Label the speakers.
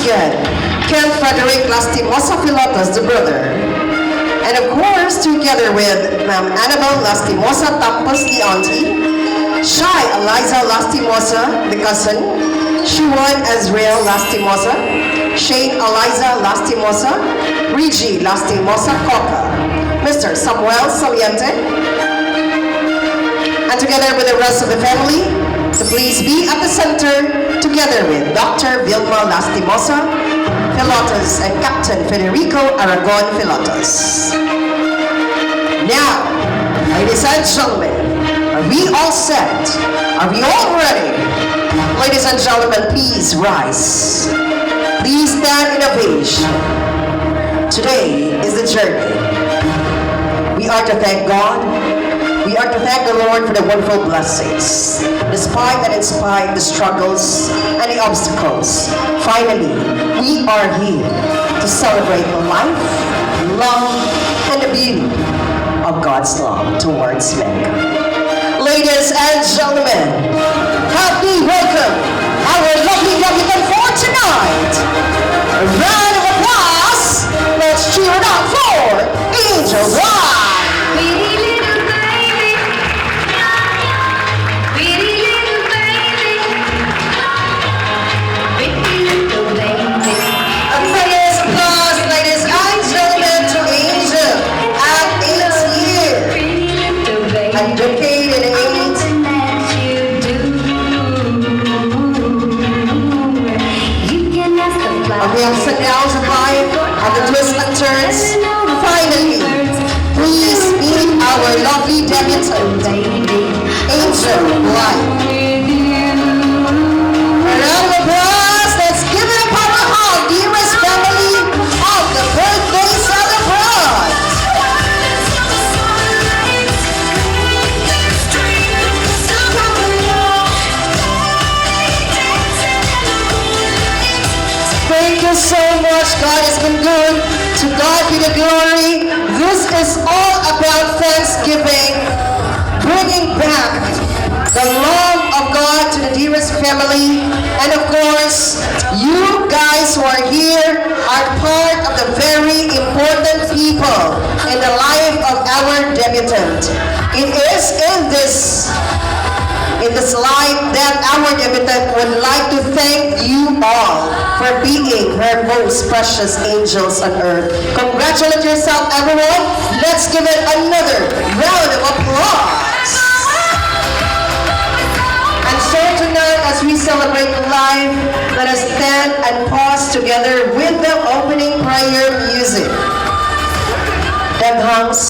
Speaker 1: again, Ken Frederick Lastimosa Pilotos, the brother. And of course, together with Ma'am Annabel Lastimosa Tampos, the auntie, Shai Eliza Lastimosa, the cousin, Shuan Azrael Lastimosa, Shane Eliza Lastimosa, Rigi Lastimosa Coca, Mr. Samuel Saliente, and together with the rest of the family, to please be at the center, together with Dr. Vilma Lastimosa Pilotos and Captain Federico Aragon Pilotos. Now, ladies and gentlemen, are we all set? Are we all ready? Ladies and gentlemen, please rise. Please stand in ovation. Today is the journey. We are to thank God. We are to thank the Lord for the wonderful blessings. Despite and in spite of the struggles and the obstacles, finally, we are here to celebrate the life, love, and the beauty of God's love towards mankind. Ladies and gentlemen, happy welcome our lovely debutant for tonight. A round of applause. Let's cheer it up for Angel Rye. The ups and downs of life, and the twists and turns. Finally, please meet our lovely debutante, Angel Rye. A round of applause. Let's give it a power hug, dearest family of the birthday celebrant. Thank you so much. God has been good. To God be the glory. This is all about Thanksgiving. Bringing back the love of God to the dearest family. And of course, you guys who are here are part of the very important people in the life of our debutant. It is in this life that our debutant would like to thank you all for being her most precious angels on earth. Congratulate yourself, everyone. Let's give it another round of applause. And so tonight, as we celebrate life, let us stand and pause together with the opening prayer music. Daghang